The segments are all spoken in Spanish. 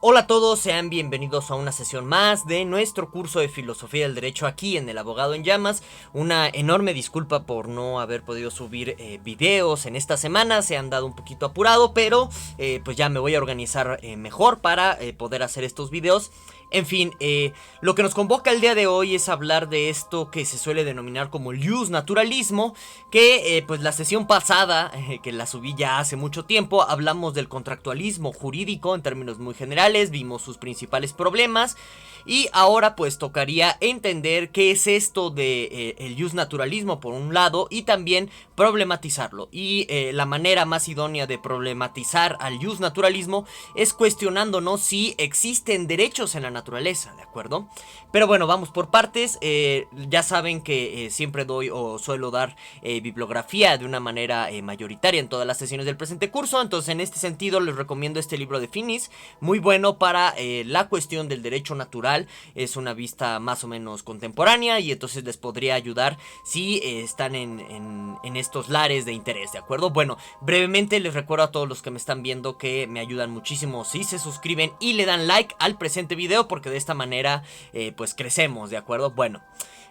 Hola a todos, sean bienvenidos a una sesión más de nuestro curso de Filosofía del Derecho aquí en El Abogado en Llamas. Una enorme disculpa por no haber podido subir videos en esta semana, se han dado un poquito apurado, pero pues ya me voy a organizar mejor para poder hacer estos videos. En fin, lo que nos convoca el día de hoy es hablar de esto que se suele denominar como el justnaturalismo, que pues la sesión pasada, que la subí ya hace mucho tiempo, hablamos del contractualismo jurídico en términos muy generales, vimos sus principales problemas y ahora pues tocaría entender qué es esto de el justnaturalismo por un lado y también problematizarlo. Y la manera más idónea de problematizar al justnaturalismo es cuestionándonos si existen derechos en la naturaleza, ¿de acuerdo? Pero bueno, vamos por partes. Ya saben que siempre doy o suelo dar bibliografía de una manera mayoritaria en todas las sesiones del presente curso. Entonces en este sentido les recomiendo este libro de Finis, muy bueno para la cuestión del derecho natural. Es una vista más o menos contemporánea y entonces les podría ayudar si están en estos lares de interés, ¿de acuerdo? Bueno, brevemente les recuerdo a todos los que me están viendo que me ayudan muchísimo si se suscriben y le dan like al presente video, porque de esta manera pues crecemos, ¿de acuerdo? Bueno,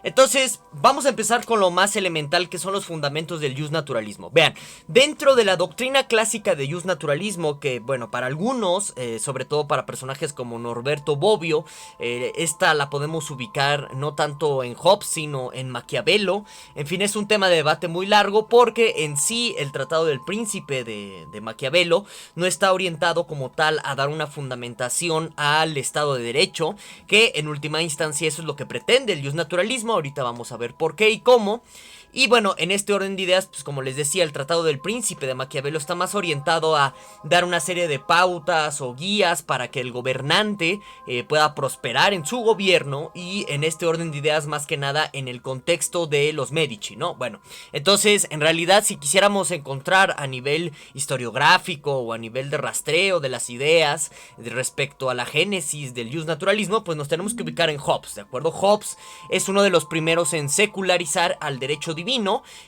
entonces vamos a empezar con lo más elemental, que son los fundamentos del justnaturalismo. Vean, dentro de la doctrina clásica de justnaturalismo, que bueno, para algunos, sobre todo para personajes como Norberto Bobbio, esta la podemos ubicar no tanto en Hobbes sino en Maquiavelo. En fin, es un tema de debate muy largo, porque en sí el Tratado del Príncipe de Maquiavelo no está orientado como tal a dar una fundamentación al Estado de Derecho, que en última instancia eso es lo que pretende el justnaturalismo. Ahorita vamos a ver por qué y cómo. Y bueno, en este orden de ideas, pues como les decía, el Tratado del Príncipe de Maquiavelo está más orientado a dar una serie de pautas o guías para que el gobernante pueda prosperar en su gobierno, y en este orden de ideas más que nada en el contexto de los Medici, ¿no? Bueno, entonces en realidad si quisiéramos encontrar a nivel historiográfico o a nivel de rastreo de las ideas respecto a la génesis del justnaturalismo, pues nos tenemos que ubicar en Hobbes, ¿de acuerdo? Hobbes es uno de los primeros en secularizar al derecho divino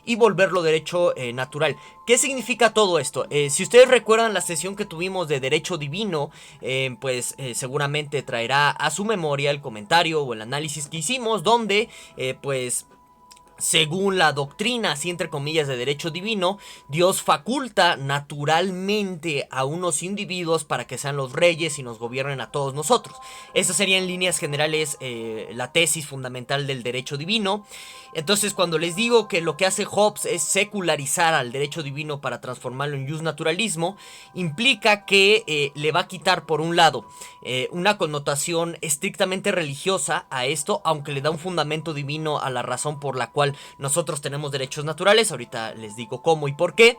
y volverlo derecho natural. ¿Qué significa todo esto? Si ustedes recuerdan la sesión que tuvimos de derecho divino, pues seguramente traerá a su memoria el comentario o el análisis que hicimos, donde pues según la doctrina, así entre comillas, de derecho divino, Dios faculta naturalmente a unos individuos para que sean los reyes y nos gobiernen a todos nosotros. Esa sería en líneas generales la tesis fundamental del derecho divino. Entonces, cuando les digo que lo que hace Hobbes es secularizar al derecho divino para transformarlo en justnaturalismo, implica que le va a quitar, por un lado, una connotación estrictamente religiosa a esto, aunque le da un fundamento divino a la razón por la cual nosotros tenemos derechos naturales. Ahorita les digo cómo y por qué.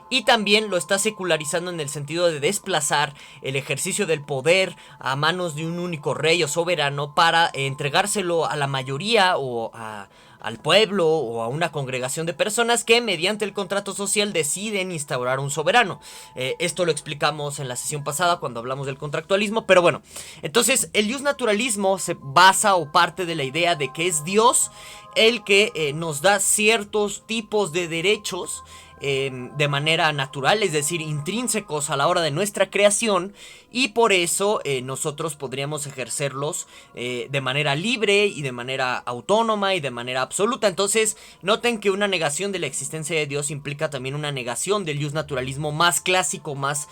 Y también lo está secularizando en el sentido de desplazar el ejercicio del poder a manos de un único rey o soberano para entregárselo a la mayoría o al pueblo o a una congregación de personas que mediante el contrato social deciden instaurar un soberano. Esto lo explicamos en la sesión pasada cuando hablamos del contractualismo, pero bueno, entonces el justnaturalismo se basa o parte de la idea de que es Dios el que nos da ciertos tipos de derechos de manera natural, es decir, intrínsecos a la hora de nuestra creación, y por eso nosotros podríamos ejercerlos de manera libre y de manera autónoma y de manera absoluta. Entonces noten que una negación de la existencia de Dios implica también una negación del justnaturalismo más clásico, más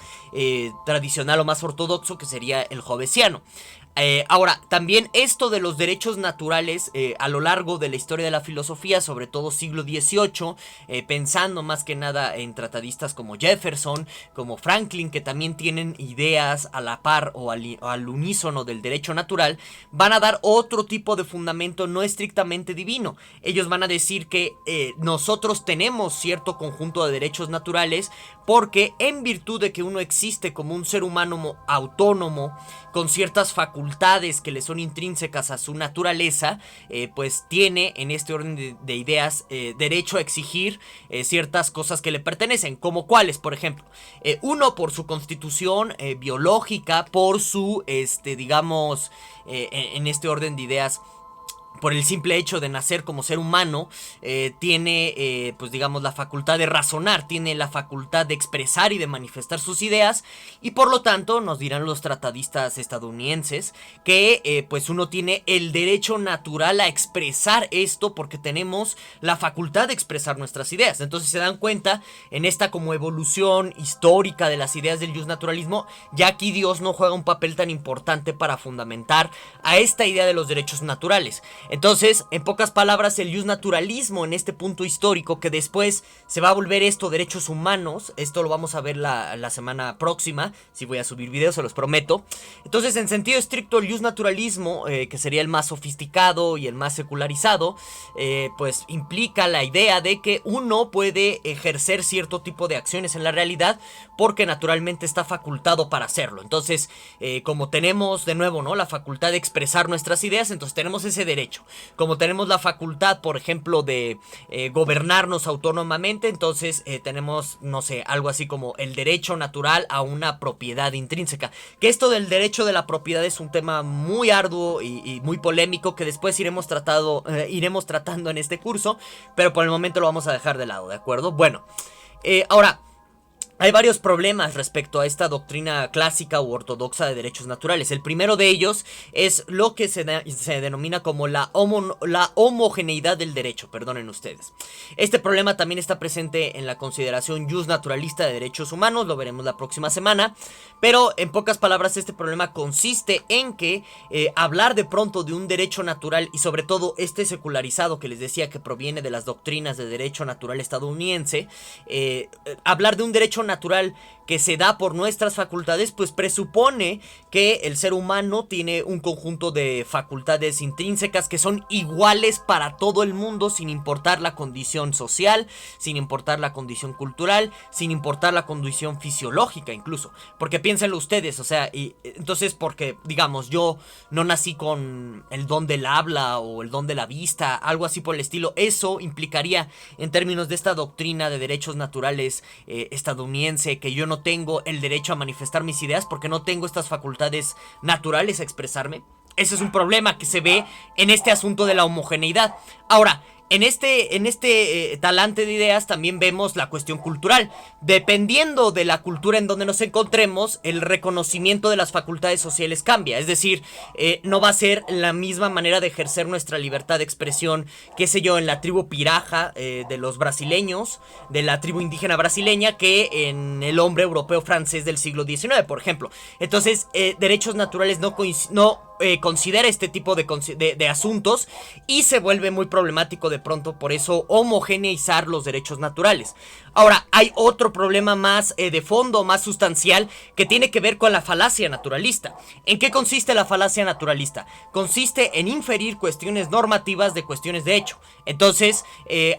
tradicional o más ortodoxo, que sería el hobbesiano. Ahora, también esto de los derechos naturales a lo largo de la historia de la filosofía, sobre todo siglo XVIII, pensando más que nada en tratadistas como Jefferson, como Franklin, que también tienen ideas a la par o al unísono del derecho natural, van a dar otro tipo de fundamento no estrictamente divino. Ellos van a decir que nosotros tenemos cierto conjunto de derechos naturales porque en virtud de que uno existe como un ser humano autónomo, con ciertas facultades que le son intrínsecas a su naturaleza, pues tiene en este orden de ideas derecho a exigir ciertas cosas que le pertenecen, como cuáles, por ejemplo, uno, por su constitución biológica, por su, digamos, en este orden de ideas, por el simple hecho de nacer como ser humano, tiene, pues digamos, la facultad de razonar, tiene la facultad de expresar y de manifestar sus ideas, y por lo tanto, nos dirán los tratadistas estadounidenses, que pues uno tiene el derecho natural a expresar esto porque tenemos la facultad de expresar nuestras ideas. Entonces se dan cuenta en esta como evolución histórica de las ideas del justnaturalismo, ya aquí Dios no juega un papel tan importante para fundamentar a esta idea de los derechos naturales. Entonces, en pocas palabras, el justnaturalismo en este punto histórico, que después se va a volver esto derechos humanos, esto lo vamos a ver la semana próxima, si voy a subir videos, se los prometo. Entonces, en sentido estricto, el justnaturalismo, que sería el más sofisticado y el más secularizado, pues implica la idea de que uno puede ejercer cierto tipo de acciones en la realidad porque naturalmente está facultado para hacerlo. Entonces, como tenemos de nuevo, ¿no?, la facultad de expresar nuestras ideas, entonces tenemos ese derecho. Como tenemos la facultad, por ejemplo, de gobernarnos autónomamente, entonces tenemos, no sé, algo así como el derecho natural a una propiedad intrínseca. Que esto del derecho de la propiedad es un tema muy arduo y muy polémico que después iremos tratando en este curso, pero por el momento lo vamos a dejar de lado, ¿de acuerdo? Bueno, ahora, hay varios problemas respecto a esta doctrina clásica u ortodoxa de derechos naturales. El primero de ellos es lo que se denomina como la homogeneidad del derecho, perdonen ustedes. Este problema también está presente en la consideración justnaturalista de derechos humanos, lo veremos la próxima semana, pero en pocas palabras este problema consiste en que hablar de pronto de un derecho natural y sobre todo este secularizado que les decía que proviene de las doctrinas de derecho natural estadounidense, hablar de un derecho natural que se da por nuestras facultades, pues presupone que el ser humano tiene un conjunto de facultades intrínsecas que son iguales para todo el mundo, sin importar la condición social, sin importar la condición cultural, sin importar la condición fisiológica incluso. Porque piénsenlo ustedes, o sea, y entonces porque, digamos, yo no nací con el don del habla o el don de la vista, algo así por el estilo, eso implicaría, en términos de esta doctrina de derechos naturales estadounidense, que yo no tengo el derecho a manifestar mis ideas porque no tengo estas facultades naturales a expresarme. Ese es un problema que se ve en este asunto de la homogeneidad. Ahora, en este talante de ideas también vemos la cuestión cultural. Dependiendo de la cultura en donde nos encontremos, el reconocimiento de las facultades sociales cambia. Es decir, no va a ser la misma manera de ejercer nuestra libertad de expresión, qué sé yo, en la tribu Piraja de los brasileños, de la tribu indígena brasileña, que en el hombre europeo francés del siglo XIX, por ejemplo. Entonces, derechos naturales no considera este tipo de asuntos y se vuelve muy problemático de pronto, por eso homogeneizar los derechos naturales. Ahora, hay otro problema más de fondo, más sustancial, que tiene que ver con la falacia naturalista. ¿En qué consiste la falacia naturalista? Consiste en inferir cuestiones normativas de cuestiones de hecho. Entonces,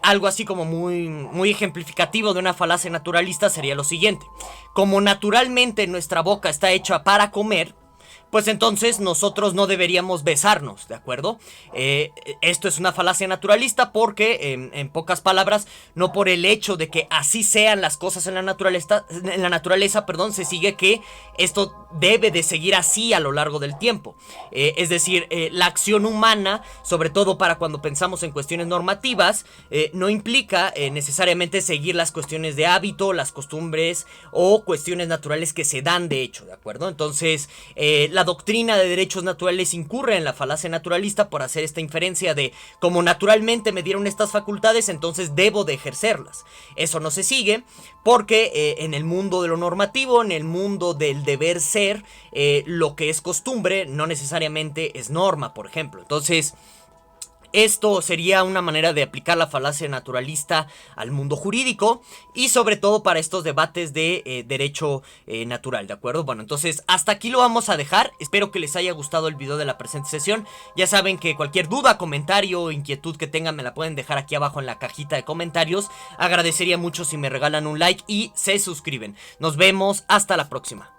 algo así como muy ejemplificativo de una falacia naturalista sería lo siguiente: como naturalmente nuestra boca está hecha para comer, pues entonces nosotros no deberíamos besarnos, ¿de acuerdo? Esto es una falacia naturalista porque, en pocas palabras, no por el hecho de que así sean las cosas en la naturaleza, se sigue que esto debe de seguir así a lo largo del tiempo. Es decir, la acción humana, sobre todo para cuando pensamos en cuestiones normativas, no implica necesariamente seguir las cuestiones de hábito, las costumbres o cuestiones naturales que se dan de hecho, ¿de acuerdo? Entonces, la doctrina de derechos naturales incurre en la falacia naturalista por hacer esta inferencia de como naturalmente me dieron estas facultades, entonces debo de ejercerlas. Eso no se sigue porque en el mundo de lo normativo, en el mundo del deber ser, lo que es costumbre no necesariamente es norma, por ejemplo. Entonces, esto sería una manera de aplicar la falacia naturalista al mundo jurídico y sobre todo para estos debates de derecho natural, ¿de acuerdo? Bueno, entonces hasta aquí lo vamos a dejar. Espero que les haya gustado el video de la presente sesión. Ya saben que cualquier duda, comentario o inquietud que tengan me la pueden dejar aquí abajo en la cajita de comentarios. Agradecería mucho si me regalan un like y se suscriben. Nos vemos hasta la próxima.